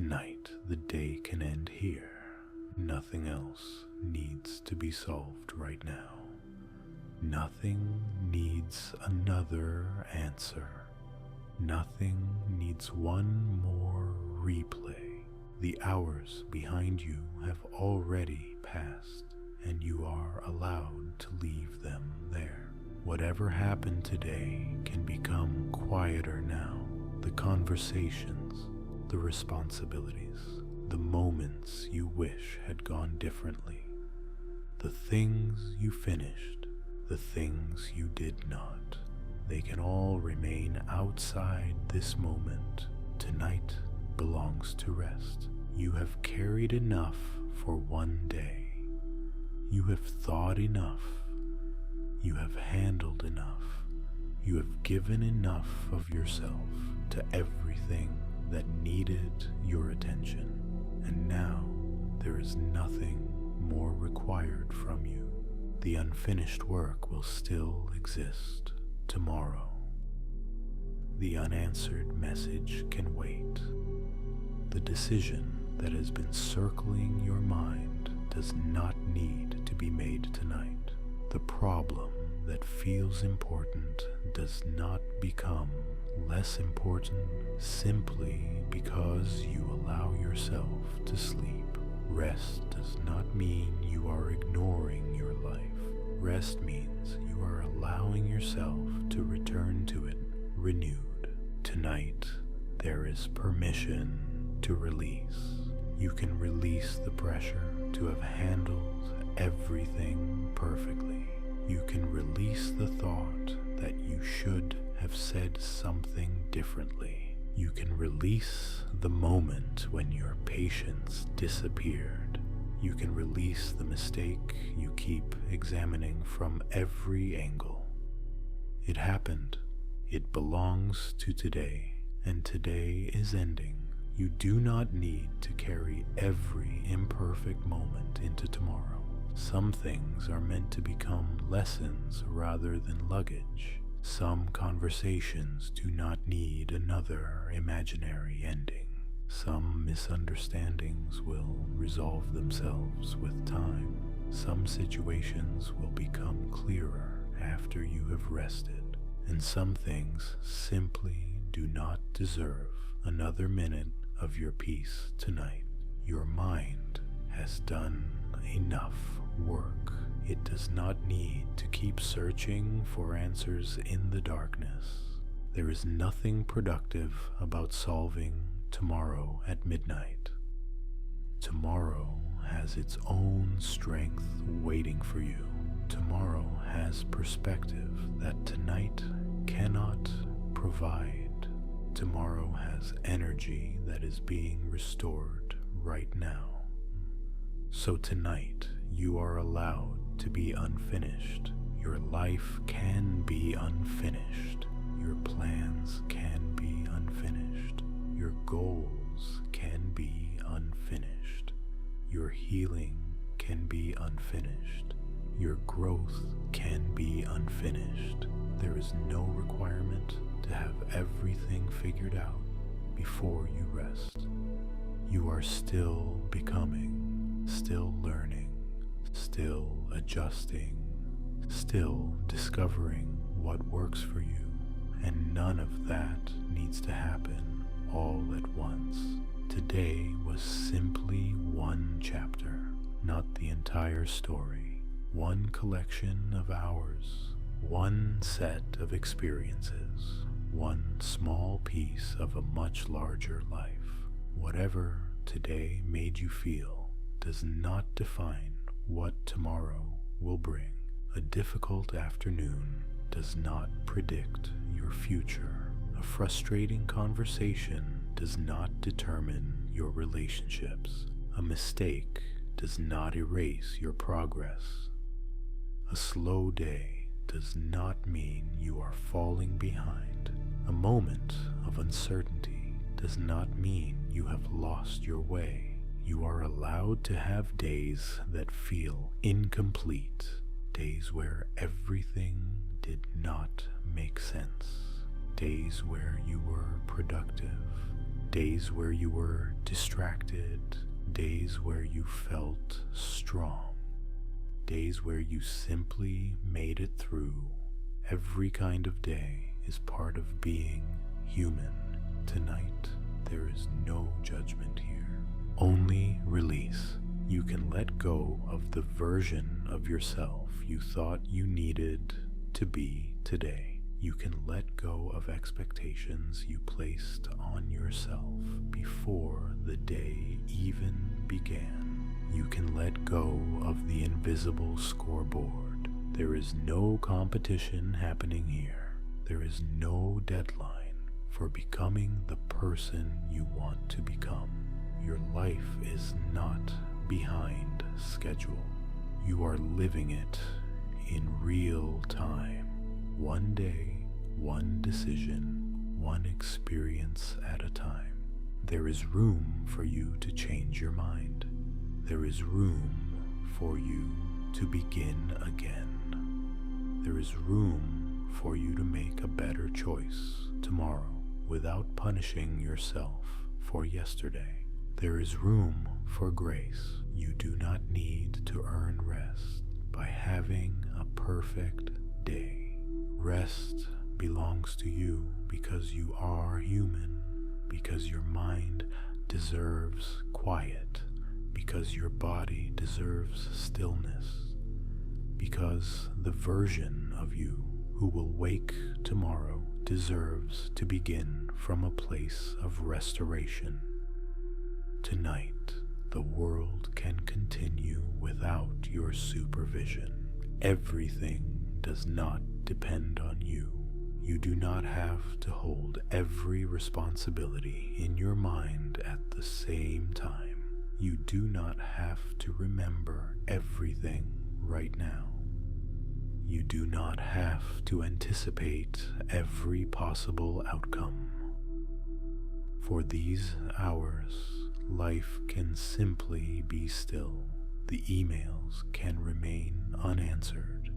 Tonight, the day can end here. Nothing else needs to be solved right now. Nothing needs another answer. Nothing needs one more replay. The hours behind you have already passed, and you are allowed to leave them there. Whatever happened today can become quieter now. The conversations, the responsibilities, the moments you wish had gone differently, the things you finished, the things you did not, they can all remain outside this moment. Tonight belongs to rest. You have carried enough for one day. You have thought enough. You have handled enough. You have given enough of yourself to everything that needed your attention. And now there is nothing more required from you. The unfinished work will still exist tomorrow. The unanswered message can wait. The decision that has been circling your mind does not need to be made tonight. The problem that feels important does not become less important simply because you allow yourself to sleep. Rest does not mean you are ignoring your life. Rest means you are allowing yourself to return to it renewed. Tonight, there is permission to release. You can release the pressure to have handled everything perfectly. You can release the thought that you should have said something differently. You can release the moment when your patience disappeared. You can release the mistake you keep examining from every angle. It happened. It belongs to today, and today is ending. You do not need to carry every imperfect moment into tomorrow. Some things are meant to become lessons rather than luggage. Some conversations do not need another imaginary ending. Some misunderstandings will resolve themselves with time. Some situations will become clearer after you have rested. And some things simply do not deserve another minute of your peace tonight. Your mind has done enough work. It does not need to keep searching for answers in the darkness. There is nothing productive about solving tomorrow at midnight. Tomorrow has its own strength waiting for you. Tomorrow has perspective that tonight cannot provide. Tomorrow has energy that is being restored right now. So tonight, you are allowed to be unfinished. Your life can be unfinished. Your plans can be unfinished. Your goals can be unfinished. Your healing can be unfinished. Your growth can be unfinished. There is no requirement to have everything figured out before you rest. You are still becoming, still learning, still adjusting, still discovering what works for you, and none of that needs to happen all at once. Today was simply one chapter, not the entire story. One collection of hours, one set of experiences, one small piece of a much larger life. Whatever today made you feel does not define what tomorrow will bring. A difficult afternoon does not predict your future. A frustrating conversation does not determine your relationships. A mistake does not erase your progress. A slow day does not mean you are falling behind. A moment of uncertainty does not mean you have lost your way. You are allowed to have days that feel incomplete, days where everything did not make sense, days where you were productive, days where you were distracted, days where you felt strong, days where you simply made it through. Every kind of day is part of being human. Tonight, there is no judgment here, only release. You can let go of the version of yourself you thought you needed to be today. You can let go of expectations you placed on yourself before the day even began. You can let go of the invisible scoreboard. There is no competition happening here. There is no deadline for becoming the person you want to become. Your life is not behind schedule. You are living it in real time. One day, one decision, one experience at a time. There is room for you to change your mind. There is room for you to begin again. There is room for you to make a better choice tomorrow without punishing yourself for yesterday. There is room for grace. You do not need to earn rest by having a perfect day. Rest belongs to you because you are human, because your mind deserves quiet, because your body deserves stillness, because the version of you who will wake tomorrow deserves to begin from a place of restoration. Tonight, the world can continue without your supervision. Everything does not depend on you. You do not have to hold every responsibility in your mind at the same time. You do not have to remember everything right now. You do not have to anticipate every possible outcome. For these hours, life can simply be still. The emails can remain unanswered.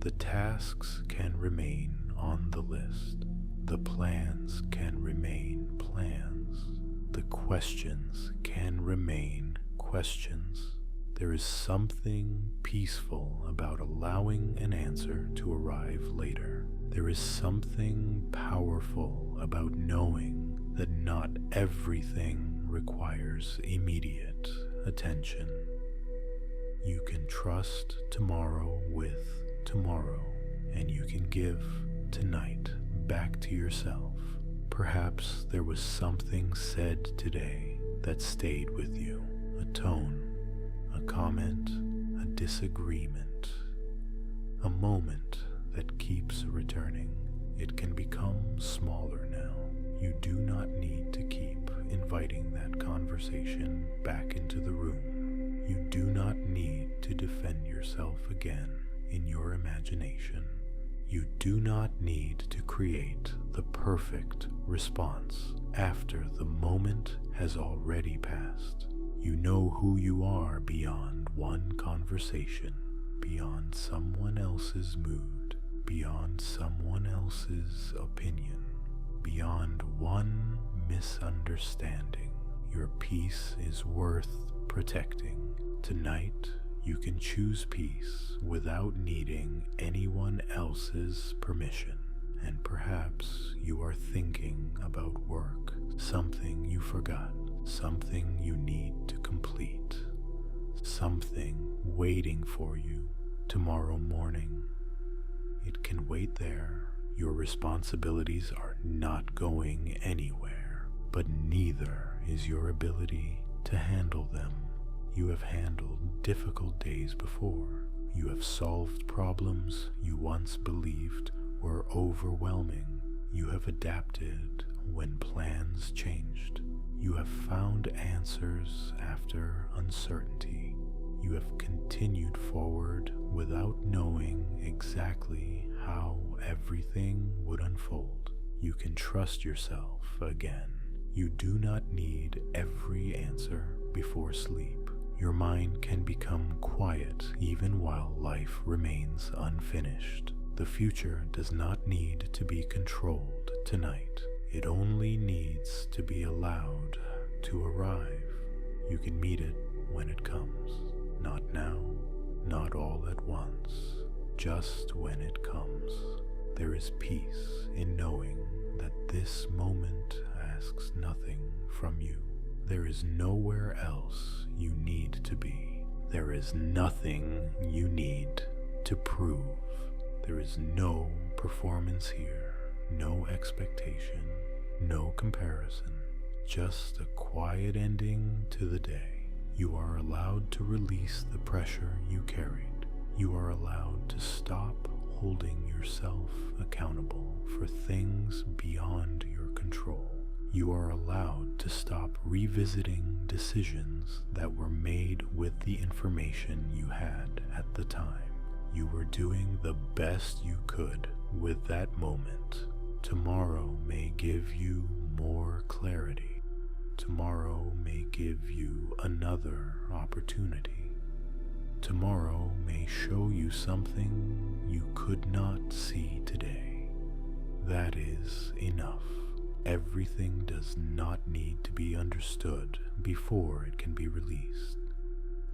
The tasks can remain on the list. The plans can remain plans. The questions can remain questions. There is something peaceful about allowing an answer to arrive later. There is something powerful about knowing that not everything requires immediate attention. You can trust tomorrow with tomorrow, and you can give tonight back to yourself. Perhaps there was something said today that stayed with you, a tone, a comment, a disagreement, a moment that keeps returning. It can become smaller now. You do not need to keep inviting that conversation back into the room. You do not need to defend yourself again in your imagination. You do not need to create the perfect response after the moment has already passed. You know who you are beyond one conversation, beyond someone else's mood, beyond someone else's opinion, beyond one misunderstanding. Your peace is worth protecting. Tonight, you can choose peace without needing anyone else's permission. And perhaps you are thinking about work, something you forgot, something you need to complete, something waiting for you tomorrow morning. It can wait there. Your responsibilities are not going anywhere, but neither is your ability to handle them. You have handled difficult days before. You have solved problems you once believed were overwhelming. You have adapted when plans changed. You have found answers after uncertainty. You have continued forward without knowing exactly how everything would unfold. You can trust yourself again. You do not need every answer before sleep. Your mind can become quiet even while life remains unfinished. The future does not need to be controlled tonight. It only needs to be allowed to arrive. You can meet it when it comes. Not now, not all at once, just when it comes. There is peace in knowing that this moment asks nothing from you. There is nowhere else you need to be. There is nothing you need to prove. There is no performance here, no expectation, no comparison, just a quiet ending to the day. You are allowed to release the pressure you carried. You are allowed to stop holding yourself accountable for things beyond your control. You are allowed to stop revisiting decisions that were made with the information you had at the time. You were doing the best you could with that moment. Tomorrow may give you more clarity. Tomorrow may give you another opportunity. Tomorrow may show you something you could not see today. That is enough. Everything does not need to be understood before it can be released.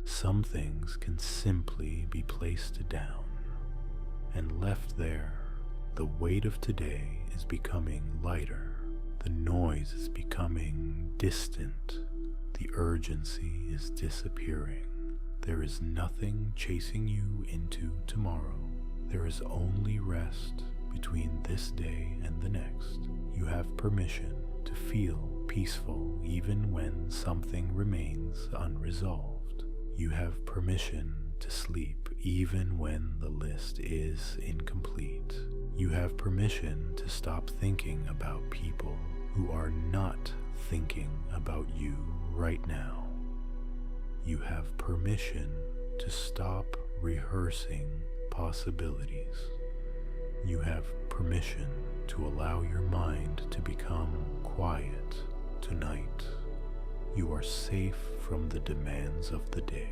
Some things can simply be placed down and left there. The weight of today is becoming lighter. The noise is becoming distant. The urgency is disappearing. There is nothing chasing you into tomorrow. There is only rest between this day and the next. You have permission to feel peaceful even when something remains unresolved. You have permission to sleep even when the list is incomplete. You have permission to stop thinking about people who are not thinking about you right now. You have permission to stop rehearsing possibilities. You have permission to allow your mind to become quiet tonight. You are safe from the demands of the day.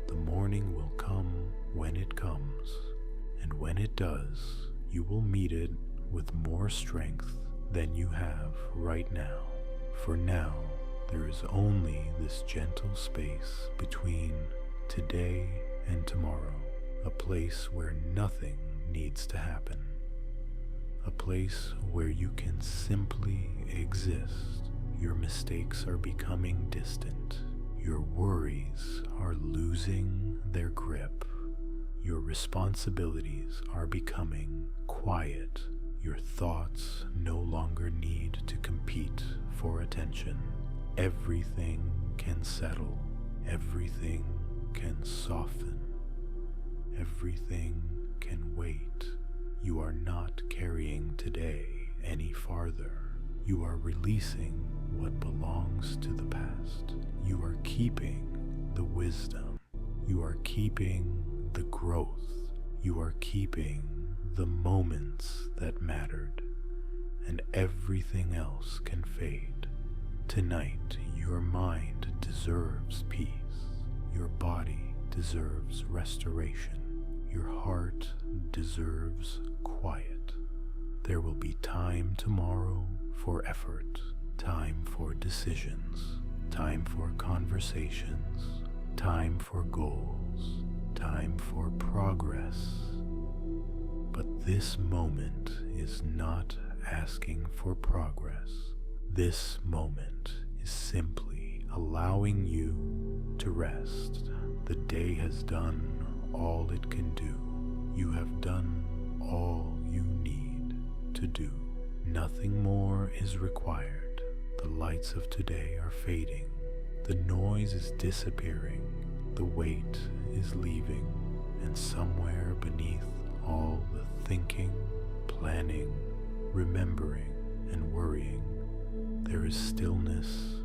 The morning will come when it comes, and when it does, you will meet it with more strength than you have right now. For now, there is only this gentle space between today and tomorrow, a place where nothing needs to happen, a place where you can simply exist. Your mistakes are becoming distant. Your worries are losing their grip. Your responsibilities are becoming quiet. Your thoughts no longer need to compete for attention. Everything can settle. Everything can soften. Everything can wait. You are not carrying today any farther. You are releasing what belongs to the past. You are keeping the wisdom. You are keeping the growth. You are keeping the moments that mattered, and everything else can fade. Tonight, your mind deserves peace. Your body deserves restoration. Your heart deserves quiet. There will be time tomorrow for effort, time for decisions, time for conversations, time for goals, time for progress. But this moment is not asking for progress. This moment is simply allowing you to rest. The day has done all it can do. You have done all you need to do. Nothing more is required. The lights of today are fading. The noise is disappearing. The weight is leaving. And somewhere beneath all the thinking, planning, remembering, and worrying, there is stillness,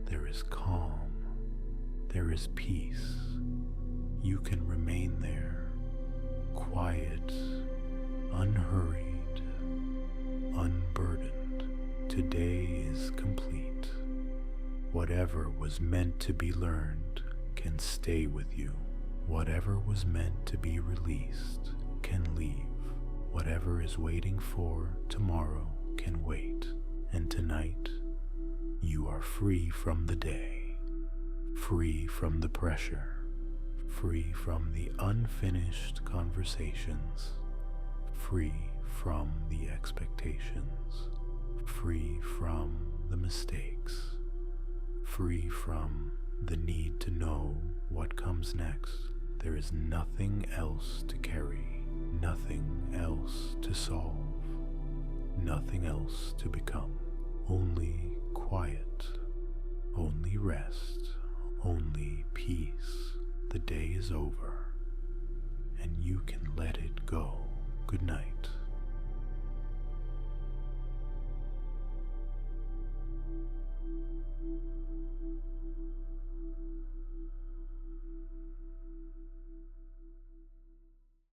there is calm, there is peace. You can remain there, quiet, unhurried, unburdened. Today is complete. Whatever was meant to be learned can stay with you. Whatever was meant to be released can leave. Whatever is waiting for tomorrow can wait. And tonight, you are free from the day, free from the pressure, free from the unfinished conversations, free from the expectations, free from the mistakes, free from the need to know what comes next. There is nothing else to carry, nothing else to solve, nothing else to become. Only quiet, only rest, only peace. The day is over, and you can let it go. Good night.